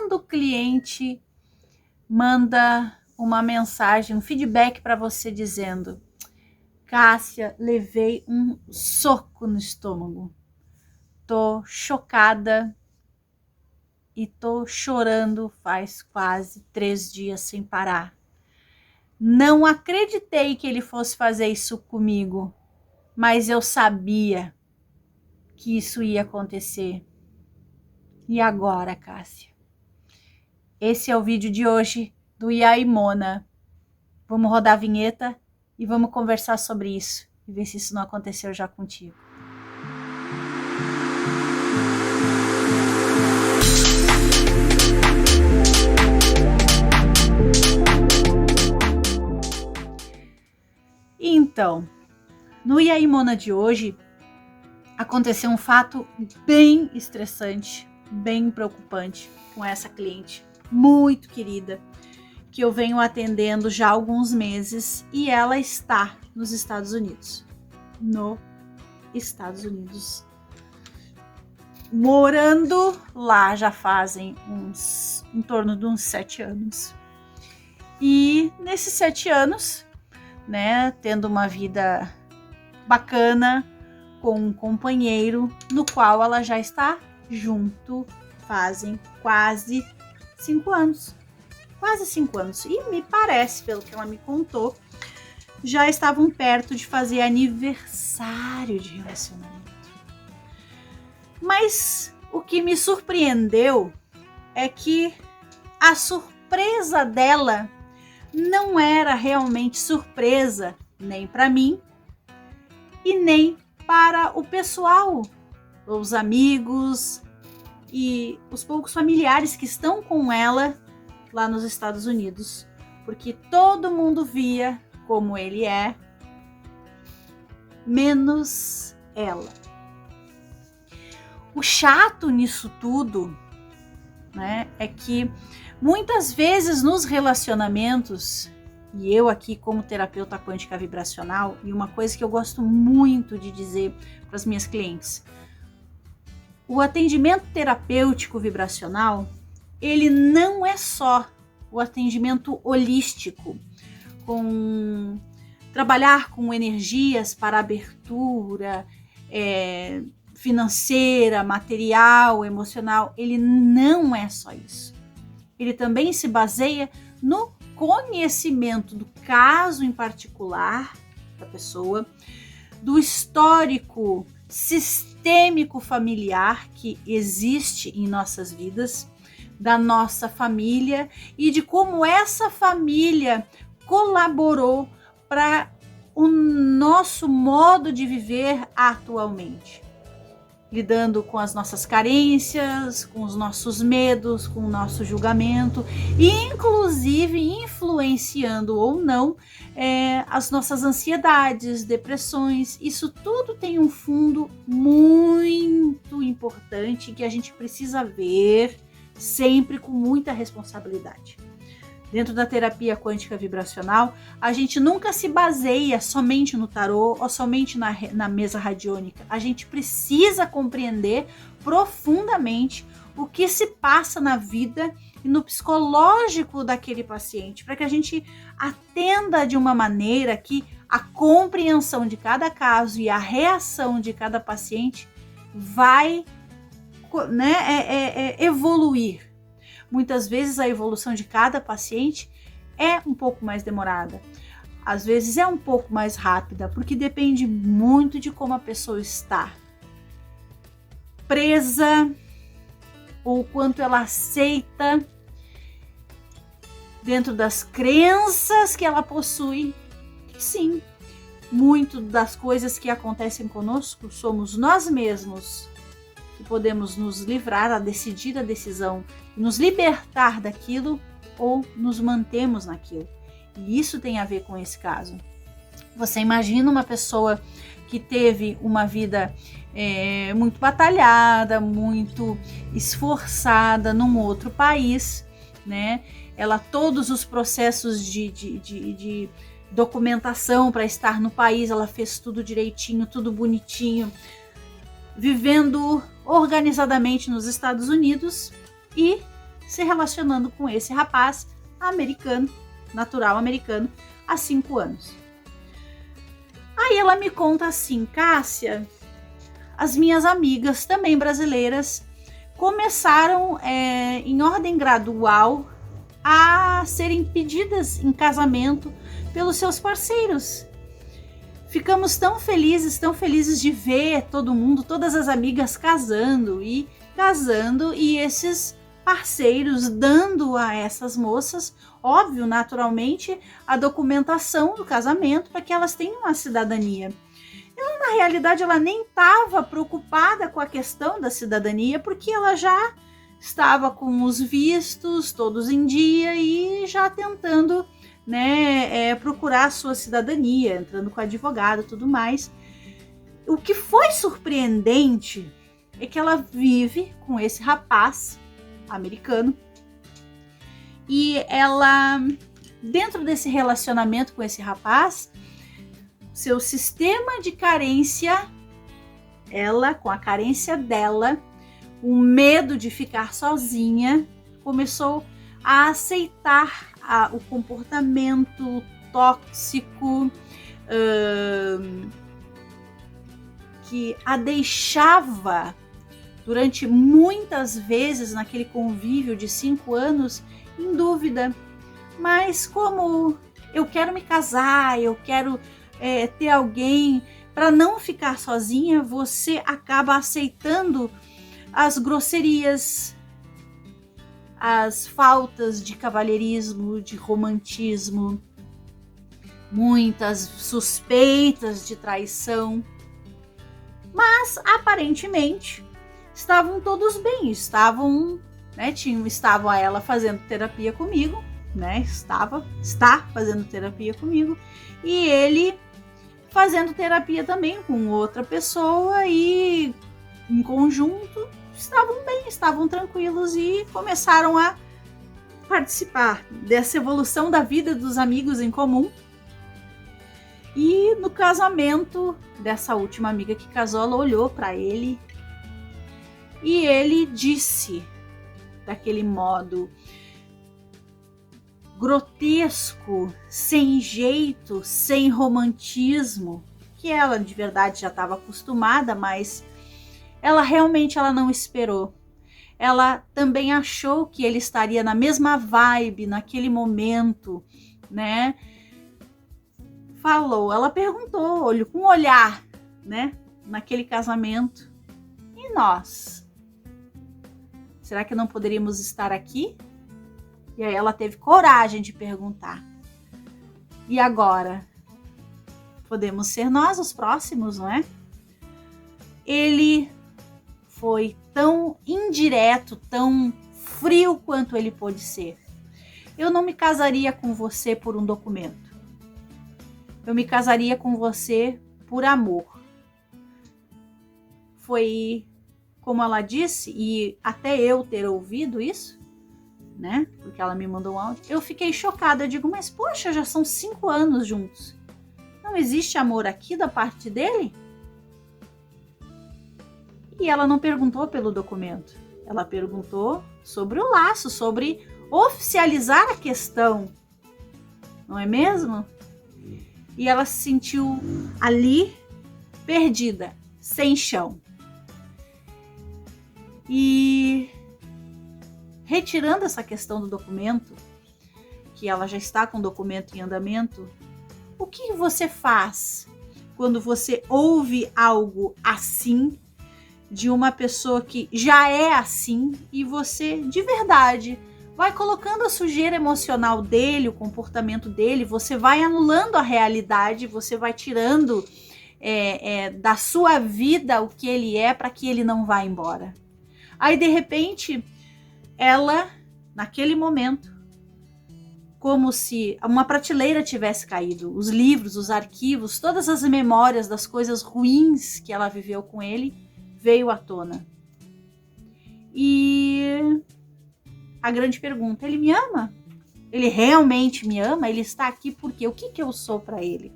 quando o cliente manda uma mensagem, um feedback para você dizendo: Cássia, levei um soco no estômago, tô chocada e tô chorando faz quase 3 dias sem parar. Não acreditei que ele fosse fazer isso comigo, mas eu sabia que isso ia acontecer. E agora, Cássia? Esse é o vídeo de hoje do E aí, Mona. Vamos rodar a vinheta e vamos conversar sobre isso e ver se isso não aconteceu já contigo. Então, no E aí, Mona de hoje, aconteceu um fato bem estressante, bem preocupante com essa cliente muito querida, que eu venho atendendo já há alguns meses, e ela está nos Estados Unidos. Morando lá já fazem em torno de uns 7 anos. E nesses 7 anos, né, tendo uma vida bacana com um companheiro no qual ela já está junto fazem quase 5 anos. Quase 5 anos. E me parece, pelo que ela me contou, já estavam perto de fazer aniversário de relacionamento. Mas o que me surpreendeu é que a surpresa dela não era realmente surpresa nem para mim e nem para o pessoal, os amigos e os poucos familiares que estão com ela lá nos Estados Unidos, porque todo mundo via como ele é, menos ela. O chato nisso tudo, né, é que muitas vezes nos relacionamentos, e eu aqui como terapeuta quântica vibracional, e uma coisa que eu gosto muito de dizer para as minhas clientes, o atendimento terapêutico vibracional, ele não é só o atendimento holístico, com trabalhar com energias para abertura financeira, material, emocional. Ele não é só isso. Ele também se baseia no conhecimento do caso em particular da pessoa, do histórico sistêmico familiar que existe em nossas vidas, da nossa família e de como essa família colaborou para o nosso modo de viver atualmente, lidando com as nossas carências, com os nossos medos, com o nosso julgamento e inclusive influenciando ou não as nossas ansiedades, depressões. Isso tudo tem um fundo muito importante que a gente precisa ver sempre com muita responsabilidade. Dentro da terapia quântica vibracional, a gente nunca se baseia somente no tarô ou somente na mesa radiônica. A gente precisa compreender profundamente o que se passa na vida e no psicológico daquele paciente, para que a gente atenda de uma maneira que a compreensão de cada caso e a reação de cada paciente vai, né, evoluir. Muitas vezes a evolução de cada paciente é um pouco mais demorada. Às vezes é um pouco mais rápida, porque depende muito de como a pessoa está presa ou quanto ela aceita dentro das crenças que ela possui. Sim, muito das coisas que acontecem conosco somos nós mesmos que podemos nos livrar, a decidir a decisão, nos libertar daquilo ou nos mantemos naquilo. E isso tem a ver com esse caso. Você imagina uma pessoa que teve uma vida muito batalhada, muito esforçada num outro país, né? Ela, todos os processos de documentação para estar no país, ela fez tudo direitinho, tudo bonitinho, vivendo organizadamente nos Estados Unidos, e se relacionando com esse rapaz americano, natural americano, há 5 anos. Aí ela me conta assim: Cássia, as minhas amigas, também brasileiras, começaram em ordem gradual a serem pedidas em casamento pelos seus parceiros. Ficamos tão felizes de ver todo mundo, todas as amigas casando e esses parceiros dando a essas moças, óbvio, naturalmente, a documentação do casamento para que elas tenham a cidadania. Ela, na realidade, ela nem estava preocupada com a questão da cidadania, porque ela já estava com os vistos todos em dia e já tentando, né, procurar a sua cidadania, entrando com advogado e tudo mais. O que foi surpreendente é que ela vive com esse rapaz americano e ela, dentro desse relacionamento com esse rapaz, seu sistema de carência, ela, com a carência dela, o medo de ficar sozinha, começou a aceitar o comportamento tóxico que a deixava durante muitas vezes naquele convívio de 5 anos em dúvida. Mas como eu quero me casar, eu quero ter alguém para não ficar sozinha, você acaba aceitando as grosserias, as faltas de cavalheirismo, de romantismo, muitas suspeitas de traição. Mas aparentemente estavam todos bem, estavam ela fazendo terapia comigo, né? Está fazendo terapia comigo, e ele fazendo terapia também com outra pessoa, e em conjunto estavam bem, estavam tranquilos e começaram a participar dessa evolução da vida dos amigos em comum. E no casamento dessa última amiga que casou, ela olhou para ele e ele disse, daquele modo grotesco, sem jeito, sem romantismo, que ela de verdade já estava acostumada, mas ela realmente não esperou. Ela também achou que ele estaria na mesma vibe naquele momento, né? Ela perguntou, olho com olhar, né? Naquele casamento. E nós? Será que não poderíamos estar aqui? E aí ela teve coragem de perguntar. E agora? Podemos ser nós os próximos, não é? Ele foi tão indireto, tão frio quanto ele pôde ser. Eu não me casaria com você por um documento. Eu me casaria com você por amor. Foi como ela disse, e até eu ter ouvido isso, né? Porque ela me mandou um áudio. Eu fiquei chocada. Eu digo, mas poxa, já são 5 anos juntos. Não existe amor aqui da parte dele? E ela não perguntou pelo documento. Ela perguntou sobre o laço, sobre oficializar a questão. Não é mesmo? E ela se sentiu ali, perdida, sem chão. E retirando essa questão do documento, que ela já está com o documento em andamento, o que você faz quando você ouve algo assim, de uma pessoa que já é assim, e você, de verdade, vai colocando a sujeira emocional dele, o comportamento dele, você vai anulando a realidade, você vai tirando da sua vida o que ele é para que ele não vá embora. Aí, de repente, ela, naquele momento, como se uma prateleira tivesse caído, os livros, os arquivos, todas as memórias das coisas ruins que ela viveu com ele, veio à tona. E a grande pergunta, ele me ama? Ele realmente me ama? Ele está aqui por quê? O que eu sou para ele?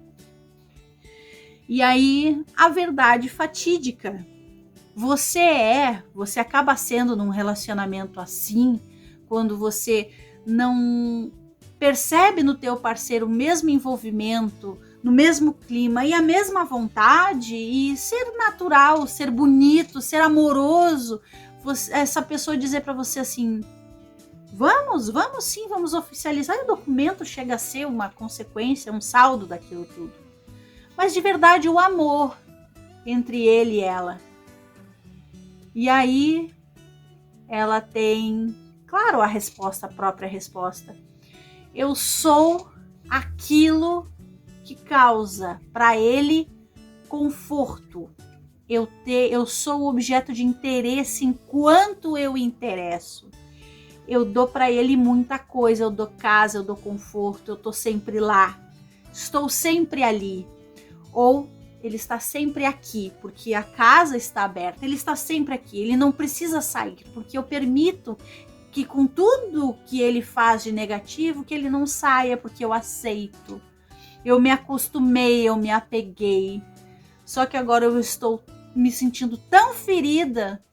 E aí, a verdade fatídica. Você acaba sendo num relacionamento assim, quando você não percebe no teu parceiro o mesmo envolvimento, no mesmo clima e a mesma vontade, e ser natural, ser bonito, ser amoroso, essa pessoa dizer para você assim, vamos sim, vamos oficializar, e o documento chega a ser uma consequência, um saldo daquilo tudo. Mas de verdade o amor entre ele e ela. E aí ela tem, claro, a resposta, a própria resposta. Eu sou aquilo que causa para ele conforto. Eu sou o objeto de interesse enquanto eu interesso. Eu dou para ele muita coisa, eu dou casa, eu dou conforto, eu tô sempre lá. Estou sempre ali. Ou ele está sempre aqui, porque a casa está aberta. Ele está sempre aqui, ele não precisa sair, porque eu permito que com tudo que ele faz de negativo, que ele não saia, porque eu aceito. Eu me acostumei, eu me apeguei. Só que agora eu estou me sentindo tão ferida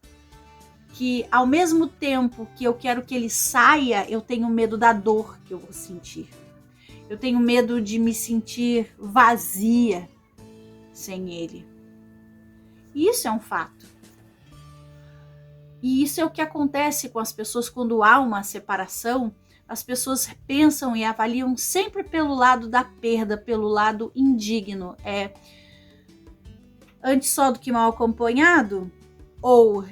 que ao mesmo tempo que eu quero que ele saia, eu tenho medo da dor que eu vou sentir. Eu tenho medo de me sentir vazia sem ele. E isso é um fato. E isso é o que acontece com as pessoas quando há uma separação. As pessoas pensam e avaliam sempre pelo lado da perda, pelo lado indigno. Antes só do que mal acompanhado? Ou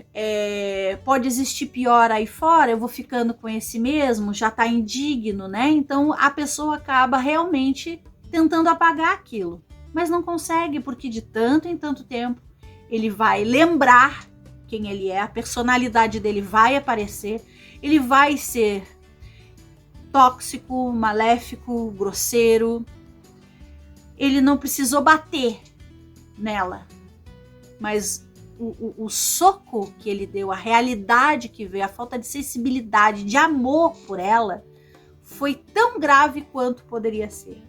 pode existir pior aí fora, eu vou ficando com esse mesmo, já tá indigno, né? Então a pessoa acaba realmente tentando apagar aquilo. Mas não consegue, porque de tanto em tanto tempo ele vai lembrar quem ele é, a personalidade dele vai aparecer, ele vai ser tóxico, maléfico, grosseiro. Ele não precisou bater nela, mas o soco que ele deu, a realidade que veio, a falta de sensibilidade, de amor por ela, foi tão grave quanto poderia ser.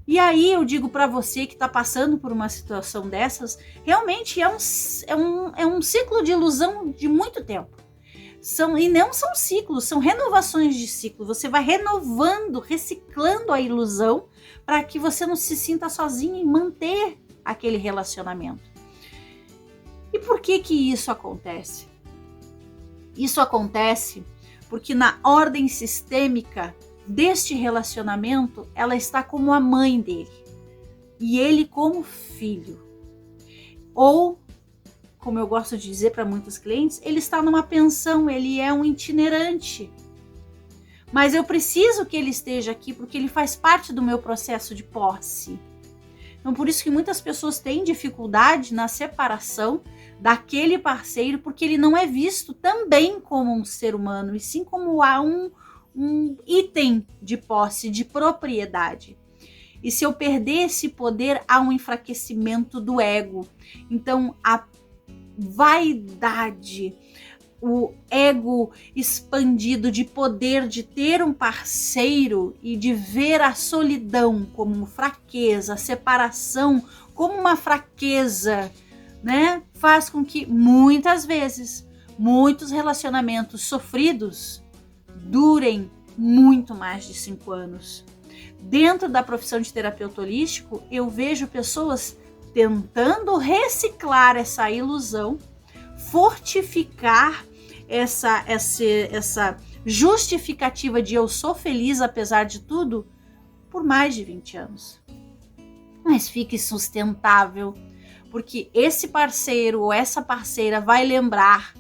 E aí eu digo para você que está passando por uma situação dessas, realmente é um ciclo de ilusão de muito tempo. E não são ciclos, são renovações de ciclo. Você vai renovando, reciclando a ilusão para que você não se sinta sozinho em manter aquele relacionamento. E por que isso acontece? Isso acontece porque na ordem sistêmica deste relacionamento, ela está como a mãe dele e ele como filho. Ou, como eu gosto de dizer para muitos clientes, ele está numa pensão, ele é um itinerante. Mas eu preciso que ele esteja aqui porque ele faz parte do meu processo de posse. Então, por isso que muitas pessoas têm dificuldade na separação daquele parceiro, porque ele não é visto também como um ser humano, e sim como um item de posse, de propriedade. E se eu perder esse poder, há um enfraquecimento do ego. Então, a vaidade, o ego expandido de poder de ter um parceiro e de ver a solidão como fraqueza, a separação como uma fraqueza, né? Faz com que muitas vezes muitos relacionamentos sofridos durem muito mais de 5 anos. Dentro da profissão de terapeuta holístico, eu vejo pessoas tentando reciclar essa ilusão, fortificar essa justificativa de eu sou feliz apesar de tudo, por mais de 20 anos. Mas fica insustentável, porque esse parceiro ou essa parceira vai lembrar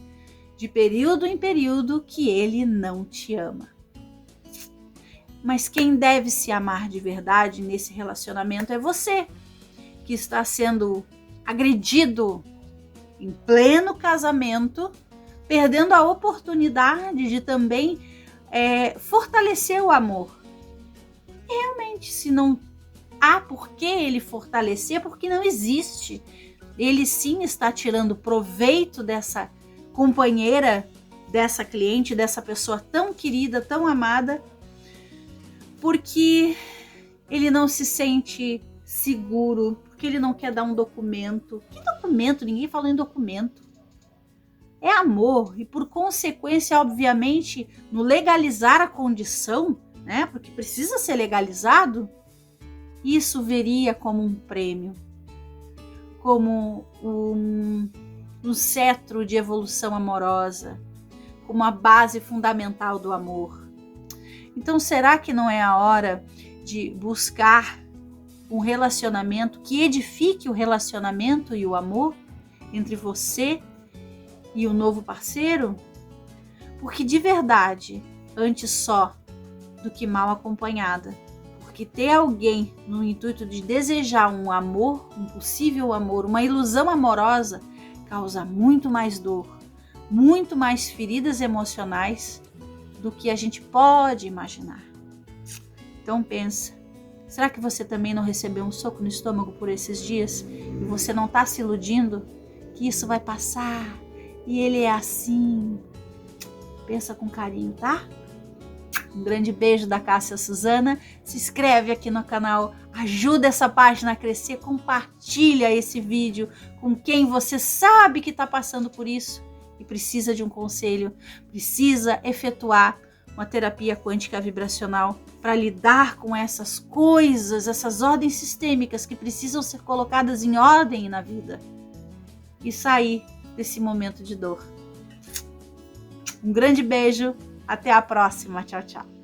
de período em período que ele não te ama. Mas quem deve se amar de verdade nesse relacionamento é você, que está sendo agredido em pleno casamento, perdendo a oportunidade de também fortalecer o amor. E realmente, se não há por que ele fortalecer, porque não existe. Ele sim está tirando proveito dessa companheira, dessa cliente, dessa pessoa tão querida, tão amada, porque ele não se sente seguro, porque ele não quer dar um documento. Que documento? Ninguém falou em documento. é amor e, por consequência, obviamente, no legalizar a condição, né, porque precisa ser legalizado, isso viria como um prêmio, como um cetro de evolução amorosa, como a base fundamental do amor. Então, será que não é a hora de buscar um relacionamento que edifique o relacionamento e o amor entre você e o novo parceiro? Porque de verdade, antes só do que mal acompanhada. Porque ter alguém no intuito de desejar um amor, um possível amor, uma ilusão amorosa, causa muito mais dor, muito mais feridas emocionais do que a gente pode imaginar. Então pensa, será que você também não recebeu um soco no estômago por esses dias e você não está se iludindo que isso vai passar e ele é assim? Pensa com carinho, tá? Um grande beijo da Cássia Suzana. Se inscreve aqui no canal, ajuda essa página a crescer, compartilha esse vídeo com quem você sabe que está passando por isso e precisa de um conselho, precisa efetuar uma terapia quântica vibracional para lidar com essas coisas, essas ordens sistêmicas que precisam ser colocadas em ordem na vida e sair desse momento de dor. Um grande beijo, até a próxima, tchau, tchau.